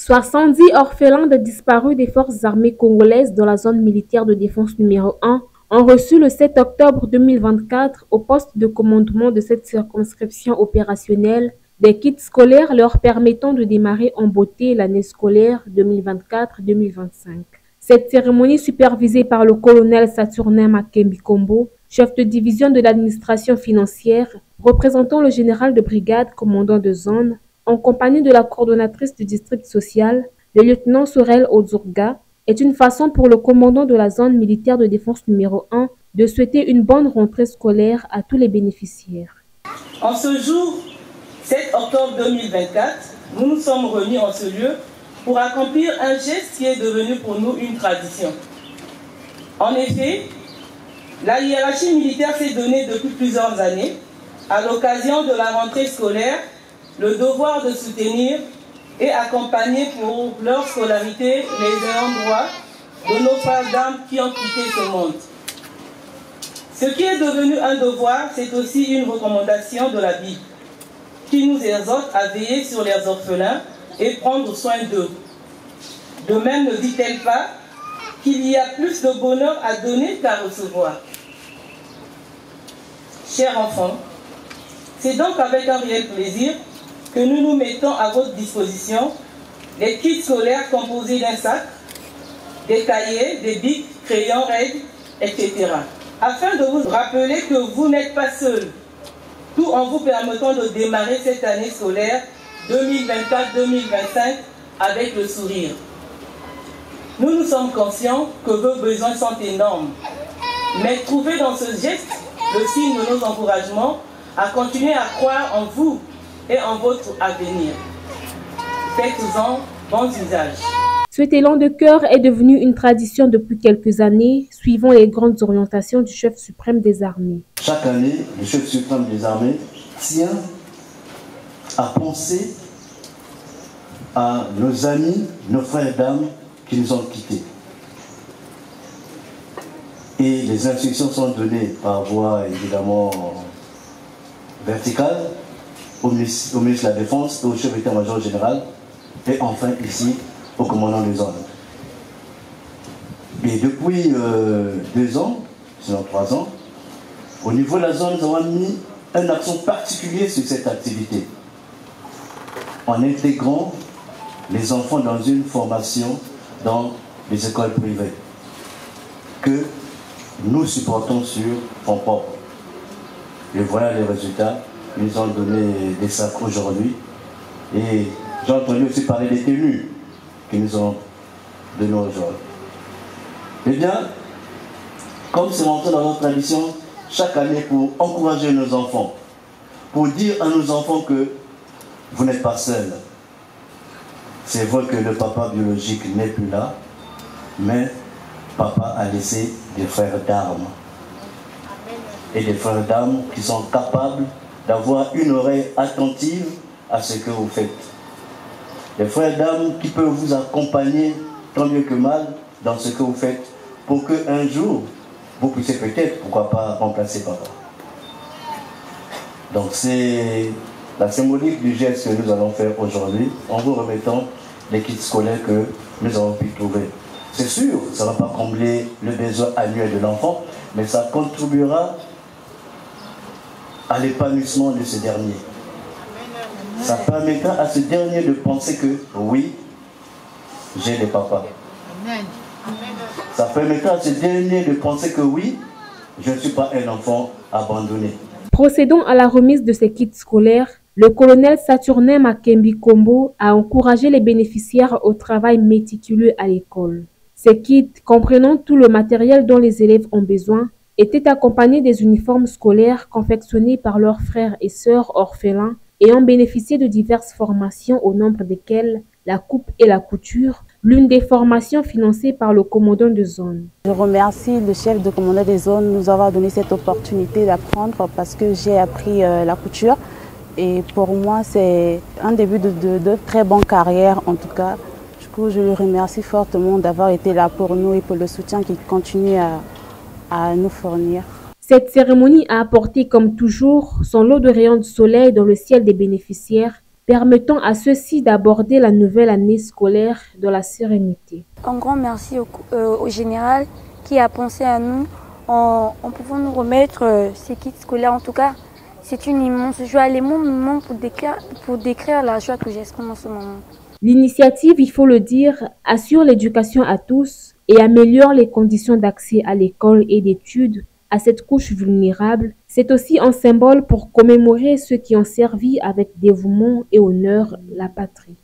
70 orphelins de disparus des forces armées congolaises dans la zone militaire de défense numéro 1 ont reçu le 7 octobre 2024 au poste de commandement de cette circonscription opérationnelle des kits scolaires leur permettant de démarrer en beauté l'année scolaire 2024-2025. Cette cérémonie supervisée par le colonel Saturnin Makembi Kombo, chef de division de l'administration financière, représentant le général de brigade commandant de zone, en compagnie de la coordonnatrice du district social, le lieutenant Sorel Ozurga, est une façon pour le commandant de la zone militaire de défense numéro 1 de souhaiter une bonne rentrée scolaire à tous les bénéficiaires. En ce jour 7 octobre 2024, nous nous sommes réunis en ce lieu pour accomplir un geste qui est devenu pour nous une tradition. En effet, la hiérarchie militaire s'est donnée depuis plusieurs années, à l'occasion de la rentrée scolaire, le devoir de soutenir et accompagner pour leur scolarité les ayants droit de nos frères d'armes qui ont quitté ce monde. Ce qui est devenu un devoir, c'est aussi une recommandation de la Bible, qui nous exhorte à veiller sur les orphelins et prendre soin d'eux. De même ne dit-elle pas qu'il y a plus de bonheur à donner qu'à recevoir. Chers enfants, c'est donc avec un réel plaisir que nous nous mettons à votre disposition les kits scolaires composés d'un sac, des cahiers, des bics, crayons, règles, etc. Afin de vous rappeler que vous n'êtes pas seuls, tout en vous permettant de démarrer cette année scolaire 2024-2025 avec le sourire. Nous nous sommes conscients que vos besoins sont énormes, mais trouvez dans ce geste le signe de nos encouragements à continuer à croire en vous et en votre avenir. Faites-en bon usage. Cet élan de cœur est devenu une tradition depuis quelques années, suivant les grandes orientations du chef suprême des armées. Chaque année, le chef suprême des armées tient à penser à nos amis, nos frères d'armes qui nous ont quittés. Et les instructions sont données par voie évidemment verticale au ministre de la Défense et au chef d'état-major général, et enfin ici au commandant des zones. Et depuis 2 ans, sinon 3 ans, au niveau de la zone, nous avons mis un accent particulier sur cette activité, en intégrant les enfants dans une formation dans les écoles privées, que nous supportons sur fonds propres. Et voilà les résultats. Ils nous ont donné des sacs aujourd'hui. Et j'ai entendu aussi parler des tenues qu'ils nous ont donné aujourd'hui. Eh bien, comme c'est rentré dans notre tradition, chaque année pour encourager nos enfants, pour dire à nos enfants que vous n'êtes pas seuls. C'est vrai que le papa biologique n'est plus là, mais papa a laissé des frères d'armes. Et des frères d'armes qui sont capables d'avoir une oreille attentive à ce que vous faites. Des frères d'armes qui peuvent vous accompagner tant mieux que mal dans ce que vous faites, pour qu'un jour, vous puissiez peut-être, pourquoi pas, remplacer papa. Donc c'est la symbolique du geste que nous allons faire aujourd'hui, en vous remettant les kits scolaires que nous avons pu trouver. C'est sûr, ça ne va pas combler le besoin annuel de l'enfant, mais ça contribuera à l'épanouissement de ce dernier. Ça permettra à ce dernier de penser que oui, j'ai des papas. Ça permettra à ce dernier de penser que oui, je ne suis pas un enfant abandonné. Procédant à la remise de ces kits scolaires, le colonel Saturnin Makembi Kombo a encouragé les bénéficiaires au travail méticuleux à l'école. Ces kits, comprenant tout le matériel dont les élèves ont besoin, étaient accompagnés des uniformes scolaires confectionnés par leurs frères et sœurs orphelins et ont bénéficié de diverses formations au nombre desquelles la coupe et la couture, l'une des formations financées par le commandant de zone. Je remercie le chef de commandant des zones de nous avoir donné cette opportunité d'apprendre parce que j'ai appris la couture et pour moi c'est un début de très bonne carrière en tout cas. Du coup je le remercie fortement d'avoir été là pour nous et pour le soutien qu'il continue à nous fournir. Cette cérémonie a apporté comme toujours son lot de rayons de soleil dans le ciel des bénéficiaires permettant à ceux-ci d'aborder la nouvelle année scolaire de la sérénité. Un grand merci au général qui a pensé à nous en pouvant nous remettre ces kits scolaires. En tout cas, c'est une immense joie. Les mots me manquent pour décrire la joie que j'exprime en ce moment. L'initiative, il faut le dire, assure l'éducation à tous et améliore les conditions d'accès à l'école et d'études à cette couche vulnérable. C'est aussi un symbole pour commémorer ceux qui ont servi avec dévouement et honneur la patrie.